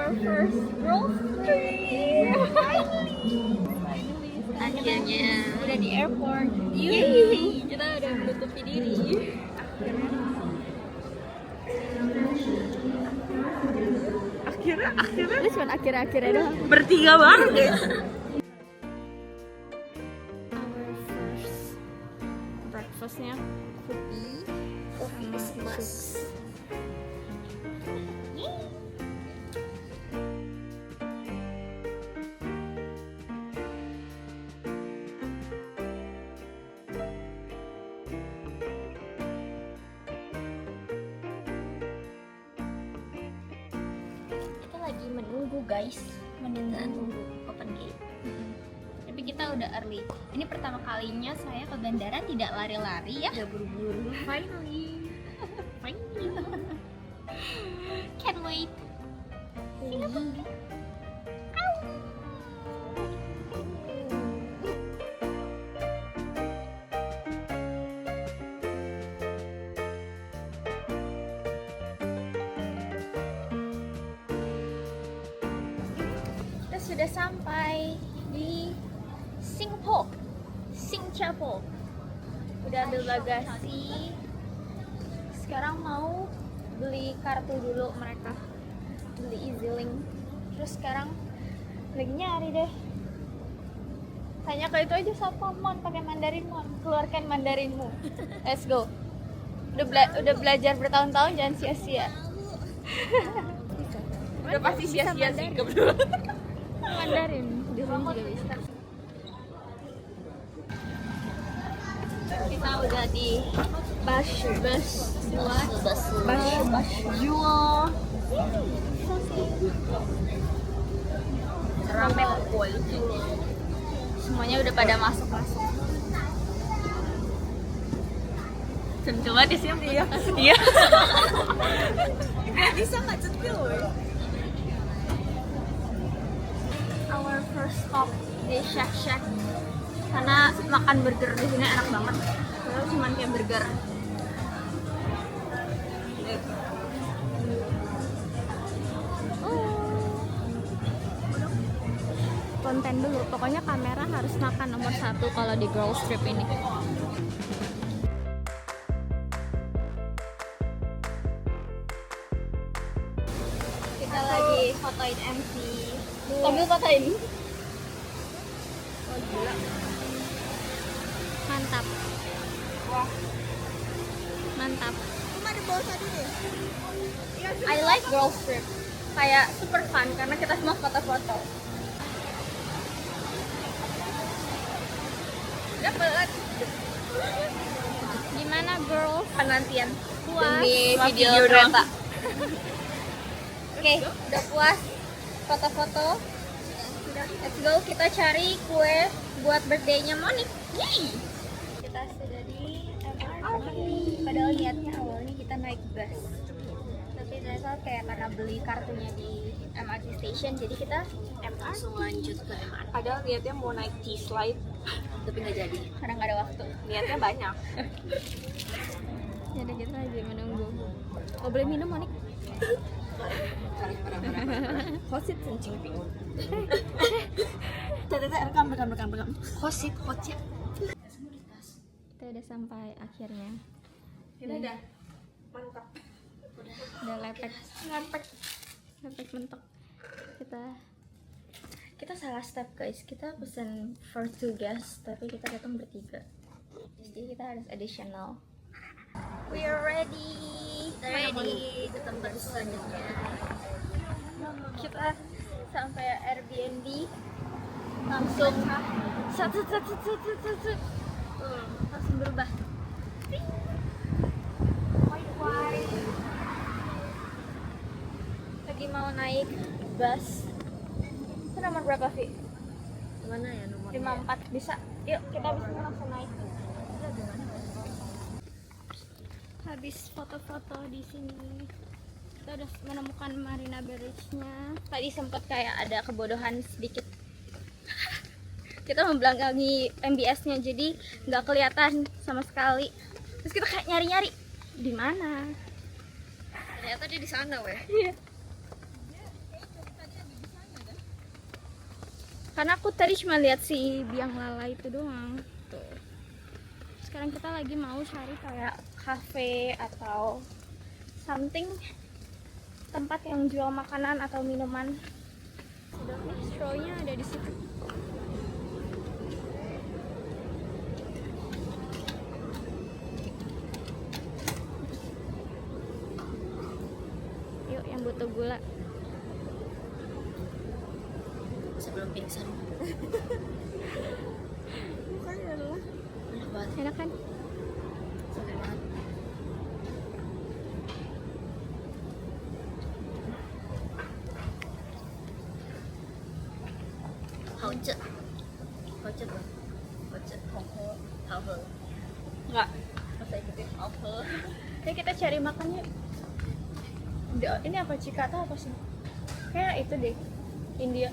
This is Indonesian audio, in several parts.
our first girls trip. Akhirnya udah di airport. Yeay, kita udah menutupi diri. Akhirnya lu cuma akhirnya doang. Bertiga banget guys. Our first breakfastnya coffee is must. Kita lagi menunggu guys, menunggu open gate. Tapi kita udah early. Ini pertama kalinya saya ke bandara tidak lari-lari ya. Udah buru-buru. Finally. Can't wait. Kita sudah sampai di Singapore. Udah ambil bagasi. Sekarang mau beli kartu dulu mereka. Beli EasyLink. Terus sekarang lagi nyari deh. Tanya ke itu aja siapa Mon pakai Mandarin Mon. Keluarkan Mandarinmu. Let's go. Udah belajar bertahun-tahun jangan sia-sia. Udah pasti sia-sia sih kebetulan. Mandarin di sini juga bisa. Kita udah di bus jual Rame pol. semuanya udah pada masuk. Coba di sini ya. Iya. Nggak bisa nggak cetil. Our first stop di Shack karena makan burger di sini enak banget. Padahal cuma kayak burger. Konten dulu, pokoknya kamera harus makan nomor 1 kalau di girls trip ini. Kita lagi fotoin MC. Sambil fotoin. Oh gila. Mantap. Wah. Mantap. Cuma di bawah tadi deh. I like girls trip. Kayak super fun karena kita semua foto-foto. Dapat. Gimana girls? Penantian Puas? demi Puas video kereta. Oke, udah puas foto-foto. Let's go, kita cari kue buat birthday-nya Monik. Yeay! Kita sudah di MRT. Padahal niatnya awalnya kita naik bus. Tapi ternyata kayak karena beli kartunya di MRT station, jadi kita MRT. Langsung lanjut ke MRT. Padahal niatnya mau naik T-slide, tapi nggak jadi. Karena nggak ada waktu. Niatnya banyak. Jadi kita lagi menunggu. Oh, boleh minum Monik? Hosit kencing pingun. Tete rekam. Hosit. Kita udah sampai akhirnya. Kita udah mantap. Udah lepek mentok. Kita salah step guys. Kita pesen for 2 guests tapi kita datang bertiga. Jadi kita harus additional. We are ready ke tempat selanjutnya. Kita sampai Airbnb langsung langsung berubah. Lagi mau naik bus. Itu nomor berapa, Vi? Mana ya nomornya? 54 bisa. Yuk, kita bisa langsung naik. Habis foto-foto di sini. Kita udah menemukan Marina Bay Beach-nya. Tadi sempat kayak ada kebodohan sedikit. Kita membelakangi MBS-nya jadi nggak kelihatan sama sekali. Terus kita kayak nyari-nyari di mana. Ternyata dia di sana, weh. Iya. Karena aku tadi cuma lihat si biang lala itu doang. Tuh. Sekarang kita lagi mau cari kayak cafe atau something, tempat yang jual makanan atau minuman. Udah nih, straw-nya ada di situ. Yuk, yang butuh gula. Sebelum pingsan. Bukannya adalah Enak banget. enak kan? Segar banget. Hao ce. Hao ce tuh. Hao ce. Hao he. Enggak. Masa ikutin hao he. Oke, kita cari makan yuk. Ini apa, Cikata apa sih? Kayak itu deh, India.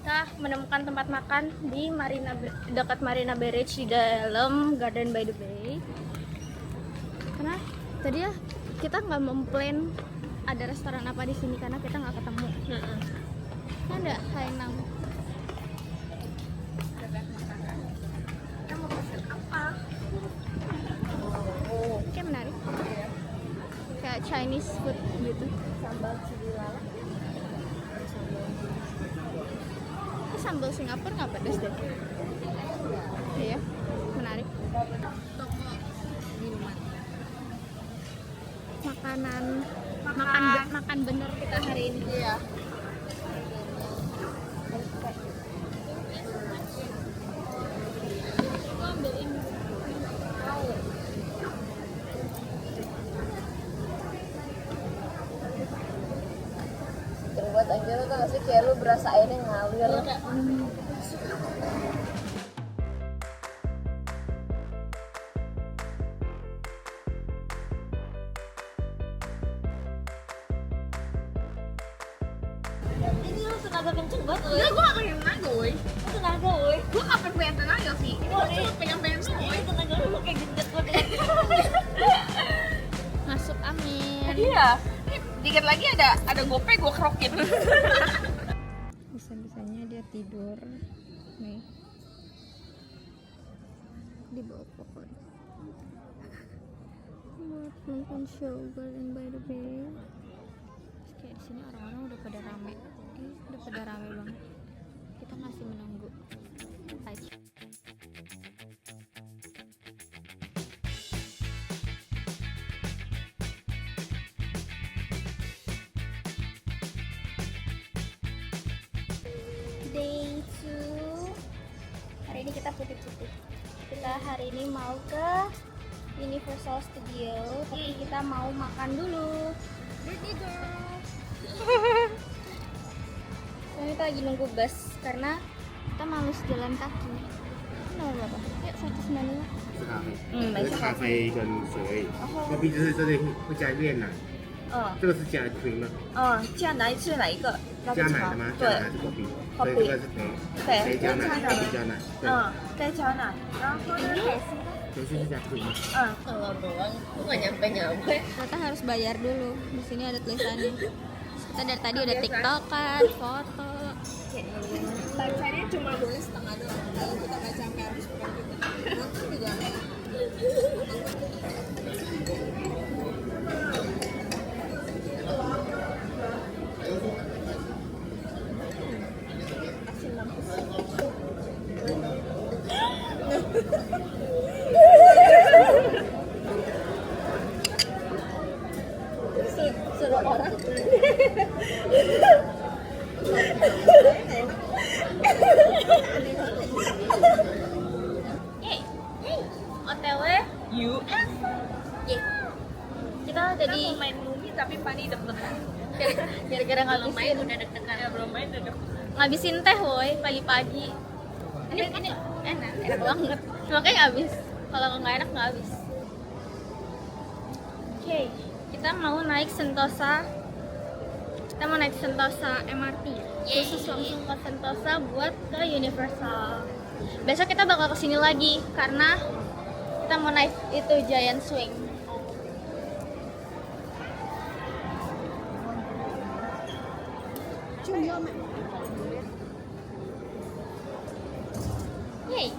Kita menemukan tempat makan di dekat Marina Bay Ridge di dalam Garden by the Bay. Karena tadi ya kita nggak memplan ada restoran apa di sini karena kita nggak ketemu. Ada Hainam. Kita mau pesen apa? Kayak menarik. Kayak Chinese food gitu. Sambal cili lala. Ini sambal Singapura nggak pedes deh. Iya, menarik. Toko minuman. Makan bener kita hari ini. Iya. Gua ambil ini. Terbuat aja lo tau gak sih kayak lu berasa airnya ngalir. Ini lu tenaga kenceng banget loh. Enggak, gue gak pengen tenaga, woy. Lu tenaga woi. Gue gak pengen tenaga sih. Gue cuma pengen woy. Tenaga lu kayak gendet banget. Masuk, amin. Iya. Ini dikit lagi ada gope gue kerokin. Bisa-bisanya dia tidur nih di bawah pohon buat nonton show Garden by the Bay. Terus kayak di sini orang-orang udah pada rame. Udah pada rame banget. Kita masih menunggu. Aja. Day 2. Hari ini kita putih-putih. Kita hari ini mau ke Universal Studio, tapi kita mau makan dulu. Ready girl. Sekarang kita lagi nunggu bus karena kita males jalan kaki. Nomor berapa? Yuk, 195.是咖啡，没事这是咖啡跟水而已。那冰就是这里会加炼奶，这个是加 cream 吗？加哪一次哪一个？加奶的吗？加奶还是 coffee？所以这个是谁加奶？谁加奶？对，再加奶，然后呢？游戏是加 cream 吗？ Kalau doang, gue gak nyampe. Ternyata harus bayar dulu. Di sini ada tulisannya. Kita dari tadi udah tiktokan, foto. Bacanya cuma boleh setengah doang. Kalau kita baca sampai habis bukan kita. Nonton juga aneh. Suruh orang. OTW US. kita jadi Mau main movie tapi Pani deg-degan. gara-gara Belum main ngabisin udah deg-degan. Ya belum main udah deg-degan. ngabisin teh woi pagi-pagi. Ini enak banget. Makanya habis. Kalau nggak enak nggak habis. Oke, kita mau naik Sentosa. Kita mau naik Sentosa MRT. Khusus langsung ke Sentosa buat ke Universal. Besok kita bakal kesini lagi karena kita mau naik itu Giant Swing. Yay.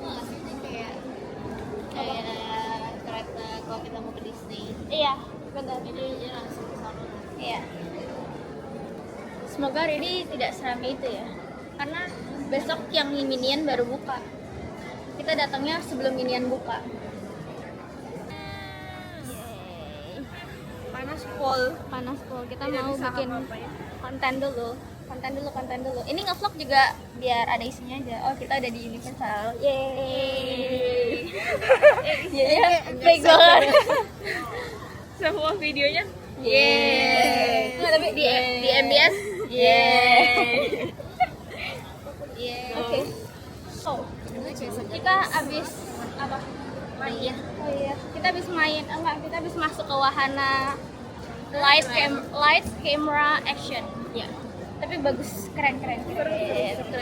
Wah, aslinya kayak kereta kalau kita mau ke Disney. Iya, benar. Ini dia langsung ke sana. Iya. Semoga hari ini tidak seramai itu ya. Karena besok yang Minion baru buka. Kita datangnya sebelum Minion buka. Panas pol. Panas kok. Kita Tidak mau bisa bikin apa-apa ya. konten dulu. Konten dulu. Ini nge-vlog juga biar ada isinya aja. Oh, kita ada di Universal. Yeay. Yeay. Baik banget. Semua videonya Yeay. Nggak, tapi di MBS. Yeay. Yeay. Oke. So, kita abis apa? Main. Oh iya, kita habis main. Kita habis masuk ke wahana light camera action. Ya, Tapi bagus, keren. keren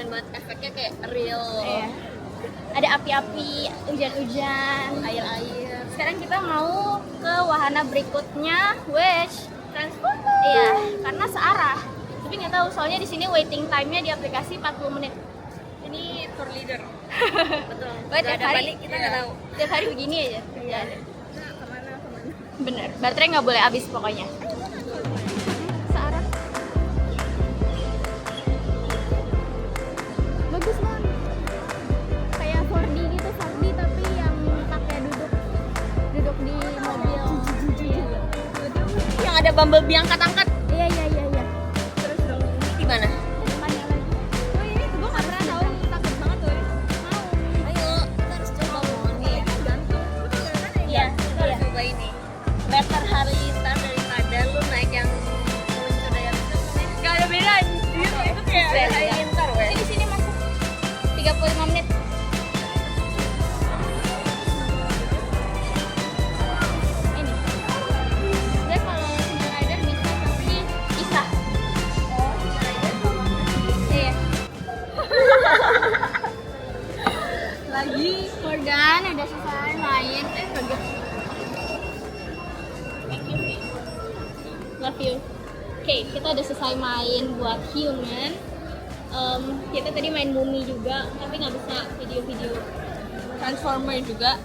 banget. Efeknya kayak real. Iya. Ada api-api, hujan-hujan, Air-air. Sekarang kita mau ke wahana berikutnya, which Transformer. iya, karena searah. Tapi nggak tahu, soalnya di sini waiting time-nya di aplikasi 40 menit. ini tour leader. Betul. Wah, Nggak tiap ada hari balik, kita nggak tahu. Tiap hari begini aja. Iya. Nah, kemana? Bener, baterai nggak boleh habis pokoknya. Searah. Bagus banget. Kayak 4D gitu, 4D tapi yang pakai duduk di mobil. Iya. Yang ada Bumblebee angkat-angkat. Iya. Terus dong. Di mana? Depannya lagi. Oh ini tuh gue nggak pernah tahu. Takut banget tuh. Mau. Ayo, kita harus coba mau nih. Gantung. Itu kelihatan ya. Iya. Kita harus coba ini. Better Halilintar daripada lu naik yang meluncur dari atas. Gak ada beda. Itu kayak ada Halilintar, weh. Sini masuk. 35 menit. Ini. Dia kalau single rider bisa tapi pisah. Iya. lagi. Morgan udah selesai main. Kagak. Love you. Oke, kita udah selesai main buat human. Kita tadi main Mumi juga, tapi nggak bisa video-video. Transformer juga.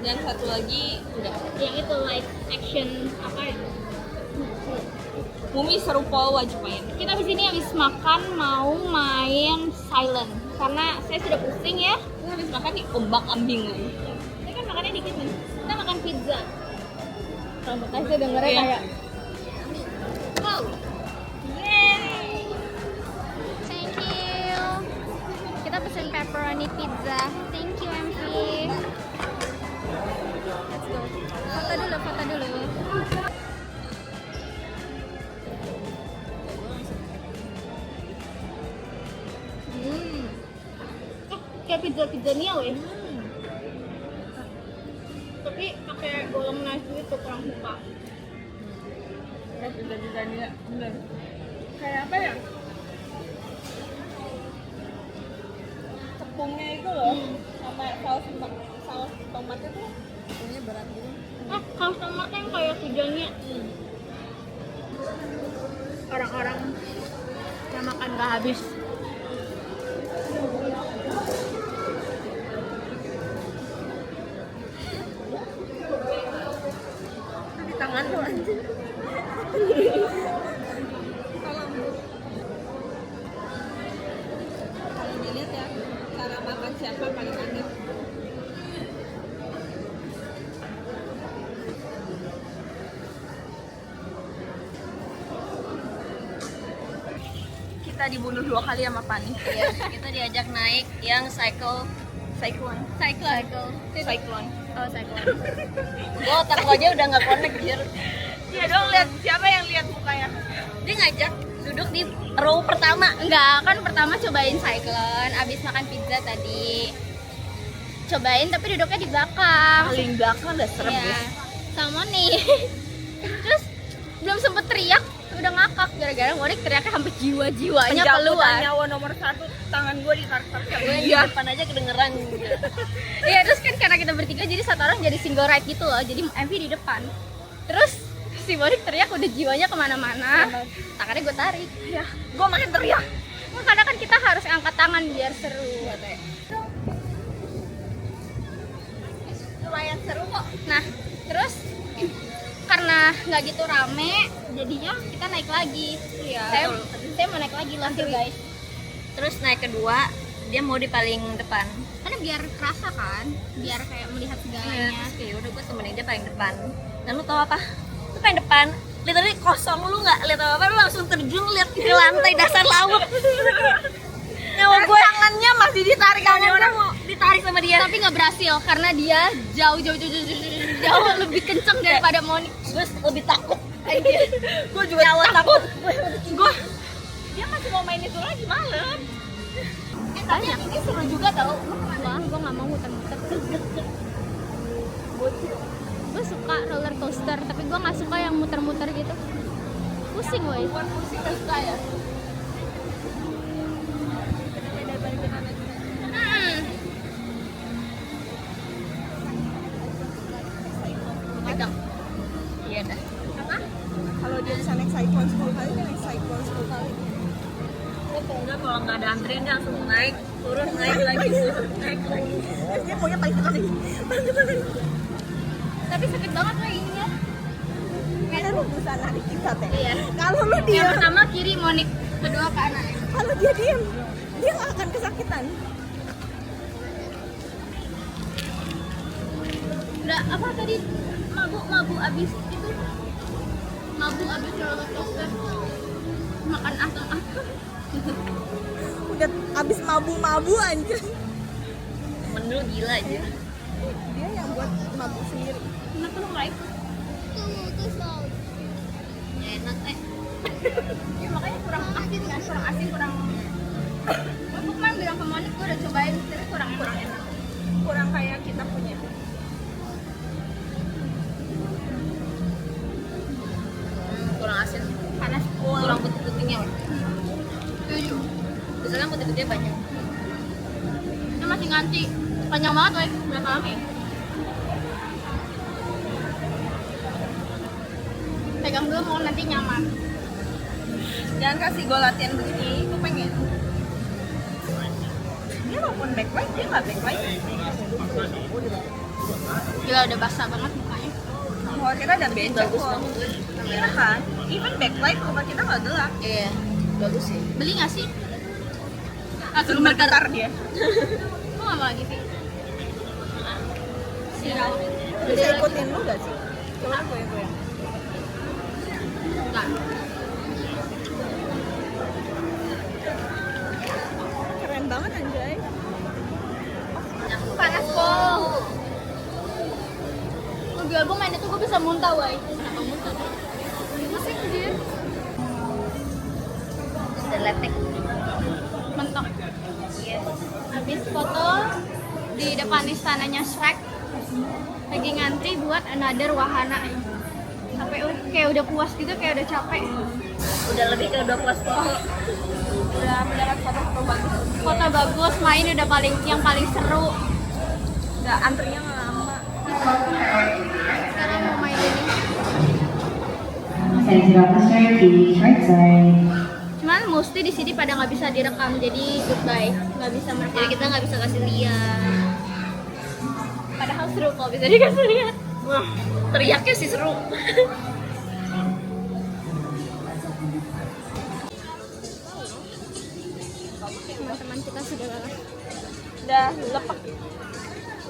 Dan satu lagi udah. Yang itu live action apa ya? Mumi seru pol, wajib main. Kita di sini habis makan mau main silent karena saya sudah pusing ya. Kita habis makan nih ombak ambing lagi. Kita kan makannya dikit nih. Kita makan pizza. Rambut saya dengernya Iya. kayak Wow. Yay! Thank you. Kita pesen pepperoni pizza. Thank you, MV. Let's go. Foto dulu. Kayak pizza Mio ya. Tapi pakai golong nasi itu kurang suka. Ya bisa dia. Bener. Kayak apa ya? Tepungnya itu loh. Sama saus tomatnya tuh. Tepungnya berat gitu. Saus tomat yang kayak hujannya. Orang-orang yang makan gak habis. Itu di tangan lu anjing. Kalau dilihat ya, cara makan siapa paling aneh. Kita dibunuh 2 kali sama Pani. Iya, kita diajak naik yang cyclone. Cyclone. Oh, cyclone. Gua otak gua aja udah nggak connect, jir. Iya dong, lihat siapa yang lihat mukanya. Dia ngajak duduk di row pertama. Enggak, kan pertama cobain cyclone, abis makan pizza tadi. Cobain tapi duduknya di belakang. Paling belakang udah serem Iya. ya. Sama nih. Terus belum sempet teriak, udah ngakak gara-gara Monik teriaknya sampai jiwa-jiwanya keluar. nyawa nomor 1, tangan gue di karpet. Gue yang di depan aja kedengeran gitu. Iya, terus kan karena kita bertiga jadi satu orang jadi single ride gitu loh. Jadi MV di depan. Terus Si Monik teriak udah jiwanya kemana-mana. Tangannya gue tarik. Ya, gue makin teriak. Nah, kadang kan kita harus angkat tangan biar seru. Lumayan seru kok. Nah, terus karena nggak gitu rame, jadinya kita naik lagi. Iya. Saya mau naik lagi lah guys. Terus naik kedua, dia mau di paling depan. Karena biar kerasa kan, biar kayak melihat segalanya. Terus kayak udah gue temenin dia paling depan. Dan lu tau apa? Lu paling depan, literally kosong, lu nggak lihat apa-apa, lu langsung terjun lihat ke lantai dasar laut. Nyawa gue tangannya masih ditarik sama orang, mau ditarik sama dia. Tapi nggak berhasil karena dia jauh lebih kenceng daripada Monik. Gue lebih takut. Gue juga nyawa takut. Gue dia masih mau main itu lagi malam. Tapi yang ini seru juga tau. Wah, gue nggak mau muter-muter. Gue suka roller coaster, tapi gue nggak suka yang muter-muter gitu. Pusing woy. Buat musik kan suka ya. Pegang. Iya dah. Kalau dia bisa naik cyclone 10 kali, dia naik cyclone 10 kali. Udah kalau nggak ada antrian dia langsung naik, turun naik lagi, naik lagi. Terus dia maunya paling depan lagi. Tapi sakit banget woy ininya. Karena lu berusaha narik kita teh. Iya. Kalau lu Yang diam, pertama kiri, Monik kedua kanan. kalau dia diam, dia nggak akan kesakitan. Udah apa tadi? Mabuk abis itu. Mabuk abis roller coaster. Makan asam apa? Udah abis mabu-mabu anjir. Temen lu gila aja. Dia yang buat mabuk sendiri. Kenapa lu nggak ikut? Ya enak Ya makanya kurang asin kan, kurang. Gue kemarin bilang ke Monik, gue udah cobain, tapi kurang enak. Kurang kayak kita punya. kurang asin, Panas. kurang putih-putihnya. Setuju. Biasanya kan putih-putihnya banyak. Ini masih nganti. Panjang banget woy. Berapa lama ya? Pegang dulu mau nanti nyaman. Jangan kasih gue latihan begini, gue pengen. Dia walaupun backlight, dia nggak backlight. Gila udah basah banget mukanya. Muka kita ada bencong Bagus kok. banget. Iya kan? Even backlight muka kita nggak gelap. Iya, bagus sih. Beli nggak sih? Langsung bergetar dia. Gue nggak mau lagi sih. Sial. Bisa ikutin lu nggak sih? Coba gue. Nggak. Keren banget anjay. Panas kok. Gila, gue main itu gue bisa muntah woy. Kenapa muntah? Pusing anjir. Dan letek. Mentok. Habis foto di depan istananya Shrek, lagi ngantri buat another wahana. Sampai kayak udah puas gitu, kayak udah capek. Udah lebih ke 12 foto. Udah mendapat foto bagus. Foto bagus, main udah yang paling seru. Udah antrinya nggak lama. Sekarang mau main ini. Saya silakan share di right side. Cuman mostly di sini pada nggak bisa direkam, jadi goodbye, nggak bisa merekam. Jadi kita nggak bisa kasih lihat. Padahal seru kalau bisa dikasih lihat. Wah, teriaknya sih seru. Teman-teman kita sudah lelah. Udah lepek.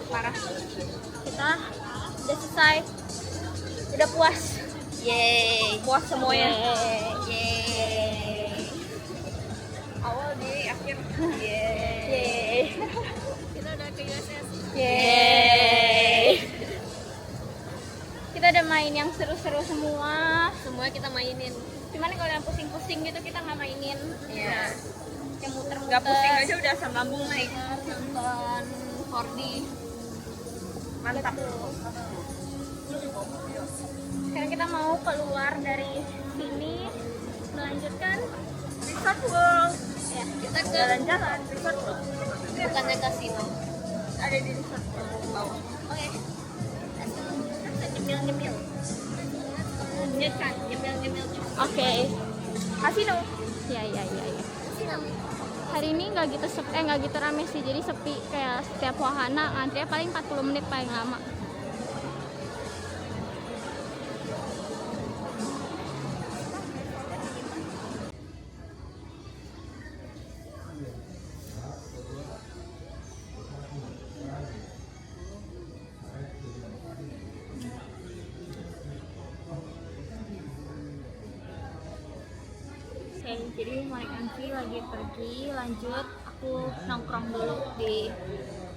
Parah. Kita udah selesai. Udah puas. Yeay. Puas semuanya. Yeay. Awal di akhir. Yeay. Kita udah ke USS. Yeay. Kita udah main yang seru-seru semua. Semua kita mainin. Cuman kalau yang pusing-pusing gitu kita nggak mainin. Iya. Yang muter-muter. Nggak pusing aja udah asam lambung naik. Nonton 4D. Mantap. Sekarang kita mau keluar dari sini, melanjutkan Resort World. ya. Kita ke Jalan-jalan Resort World. bukannya kasino. Ada di Resort World bawah. Oke. Nyemil-nyemil. lanjutkan nyemil Oke. Kasino. Ya. Hari ini nggak gitu nggak gitu rame sih, jadi sepi. Kayak setiap wahana antrinya paling 40 menit paling lama. Oke, jadi Monik Angki lagi pergi, lanjut aku nongkrong dulu di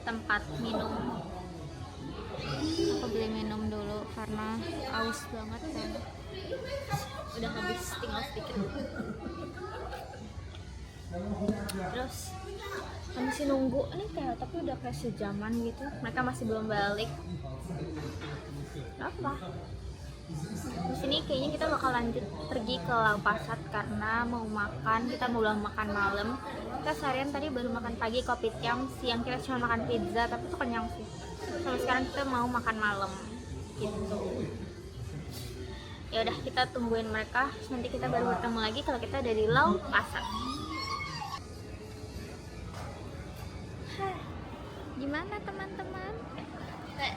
tempat minum. Aku beli minum dulu karena aus banget kan. Udah habis, tinggal sedikit. Terus masih nunggu nih kayak, tapi udah kayak sejaman gitu. Mereka masih belum balik. Apa? Di sini kayaknya kita bakal lanjut pergi ke Lau Pasat karena mau makan, kita mau makan malam. Kita seharian tadi baru makan pagi kopitiam, siang kita cuma makan pizza, tapi itu kenyang sih. Sampai sekarang kita mau makan malam gitu. Ya udah, kita tungguin mereka, nanti kita baru bertemu lagi kalau kita ada di Lau Pasat. Gimana teman-teman?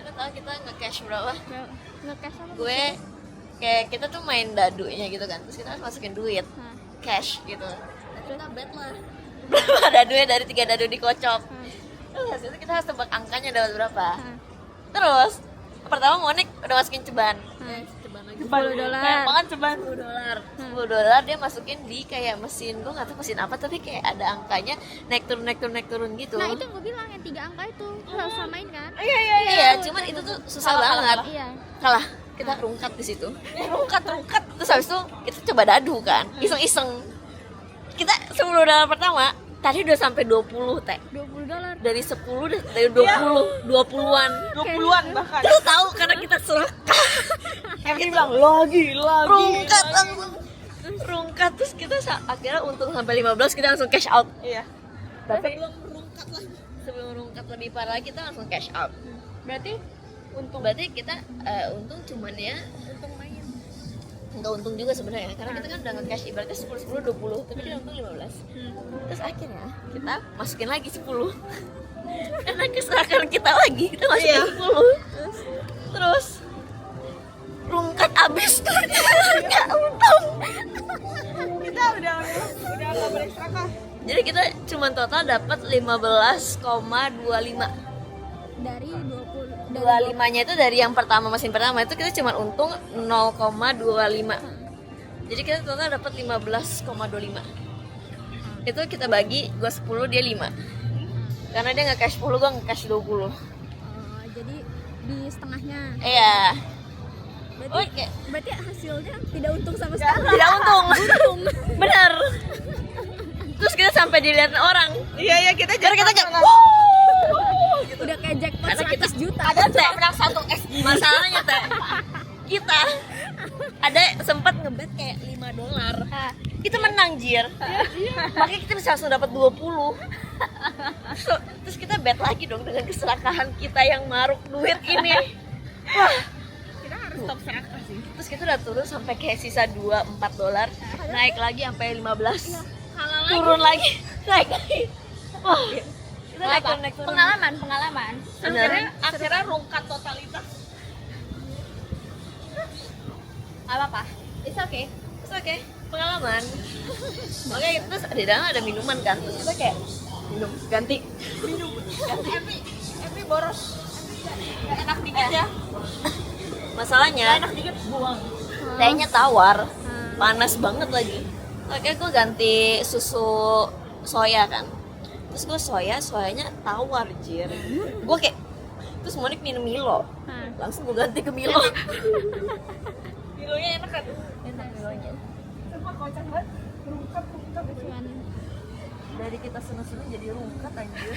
Lo tau kita nge-cash berapa? Nge-cash apa? Gue kayak kita tuh main dadunya gitu kan, terus kita harus masukin duit cash gitu. Terus kita bet lah berapa dadunya dari 3 dadu dikocok. Terus habis itu kita harus tebak angkanya dapat berapa. Terus pertama Monik udah masukin ceban. Ceban lagi $10. Kayak makan ceban $10 dia masukin di kayak mesin, gue nggak tahu mesin apa, tapi kayak ada angkanya naik turun gitu. Nah itu gue bilang yang 3 angka itu harus samain kan? Iya, cuman itu tuh susah banget. Iya. Kalah, kita rungkat di situ. Rungkat. Terus habis itu kita coba dadu kan, iseng-iseng. Kita $10 pertama tadi udah sampai 20 teh. $20. Dari 10 udah dari 20-an. 20-an bahkan. Terus tahu karena kita serakah. Kevin bilang lagi. Rungkat terus kita akhirnya untung sampai 15, kita langsung cash out. Iya. Tapi sebelum rungkat lebih parah lagi, kita langsung cash out. Berarti kita untung cuman ya untung main. Enggak untung juga sebenarnya karena kita kan udah nge-cash ibaratnya 10 20, tapi dia untung 15. Terus akhirnya kita masukin lagi 10. Karena kesalahan kita lagi, kita masukin 10. Terus rungkat abis enggak untung. Kita udah nggak berserakah. Jadi kita cuma total dapat 15,25. Dari 20 25-nya itu dari yang pertama, mesin pertama itu kita cuma untung 0,25. Jadi kita total dapat 15,25. Itu kita bagi, gue 10 dia 5. Karena dia nge-cash 10, gue nge-cash 20. jadi di setengahnya. Iya. Berarti hasilnya tidak untung sama sekali. Tidak untung. Bener. Terus kita sampai dilihat orang. Iya kita Karena kita kayak Udah kayak jackpot karena kita 100 juta. ada teh menang 1 S. Masalahnya teh kita ada sempat ngebet kayak $5. Itu menang jir. Makanya kita bisa langsung dapat 20. Terus kita bet lagi dong dengan keserakahan kita yang maruk duit ini. Wah, kita harus stop serakah sih. terus kita udah turun sampai kayak sisa $2-4, naik lagi sampai 15, turun lagi, naik lagi. Wah, kita naik turun. Pengalaman. Akhirnya rungkat totalitas. Apa? It's okay, pengalaman. Oke, terus di dalam ada minuman kan, terus kita kayak minum, ganti. Every boros. Gak enak dikit ya. Masalahnya Enak dikit buang. tehnya tawar, panas banget lagi. Oke, gue ganti susu soya kan, terus gue soyanya tawar jir. Gue kayak, terus Monik minum Milo, langsung gue ganti ke Milo. Milonya enak kan? Enak Milonya. Semua kocak banget. Rungkat. Dari kita seneng-seneng jadi rungkat anjir.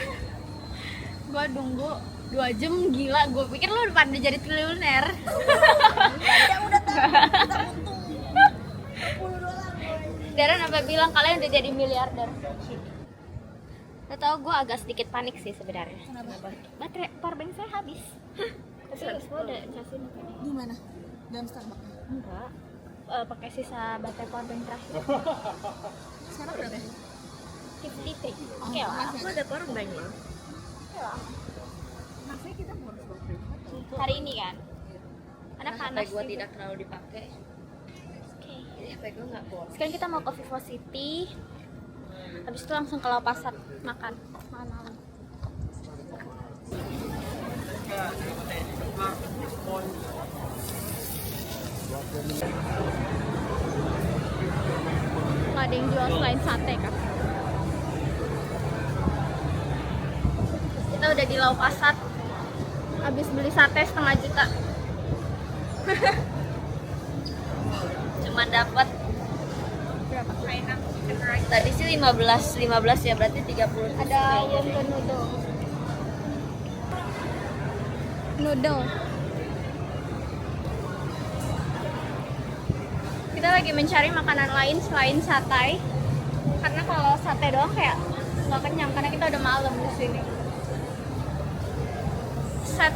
Gua nunggu 2 jam, gila. Gue pikir lu udah pada jadi triliuner. Darren sampai bilang kalian udah jadi miliarder. Lo tau gue agak sedikit panik sih sebenarnya. Kenapa? Baterai powerbank saya habis. Tapi lo udah casin apa nih? Di mana? Dalam Starbucks. Enggak. pakai sisa batepon yang terakhir. Sekarang berapa? 53. Oh, Oke lah. Aku ada power bank loh. Oke lah. Maksudnya kita harus pakai foto. Hari ini kan. Karena HP panas gue juga. tidak terlalu dipakai. Oke. Jadi HP gue nggak power. Sekarang kita mau ke Vivo City. Habis itu langsung ke Lau Pasar makan malam-malam. Nggak ada yang jual selain sate kan? Kita udah di Lau Pasar. Habis beli sate 1,5 juta. Cuman dapat Berapa? tadi sih 15 ya, berarti 30. Ada wonton noodle. Noodle. Kita lagi mencari makanan lain selain sate. Karena kalau sate doang kayak nggak kenyang karena kita udah malam di sini. Set.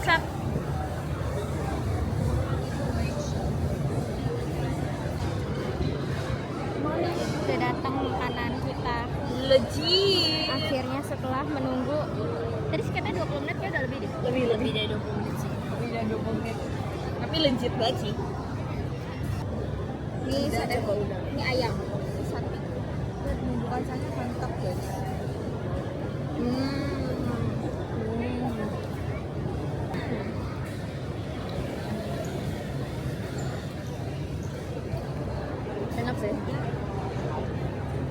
Udah datang makanan kita. Legit. Akhirnya setelah menunggu tadi sekitar 20 menit ya udah lebih deh. Lebih dari 20 menit sih. Lebih dari 20 menit. Tapi legit banget sih. Ini sate udah. ini ayam. Sate. Lihat bumbu kacangnya mantap guys. Enak sih.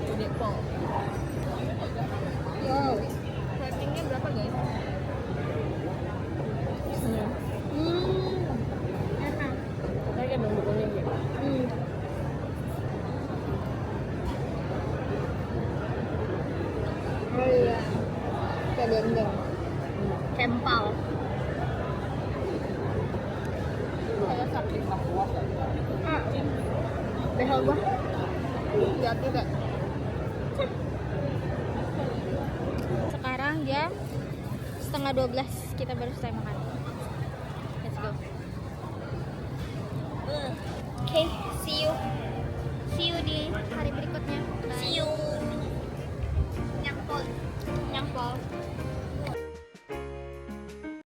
Gede pol. Wow. Ratingnya berapa guys? Enak. Kayak bumbu kuning ya. Oh iya. Kayak dendeng. Kempal. Kayak sapi papua. Behel gua. Hati-hati deh. Sekarang jam 11:30 kita baru selesai makan.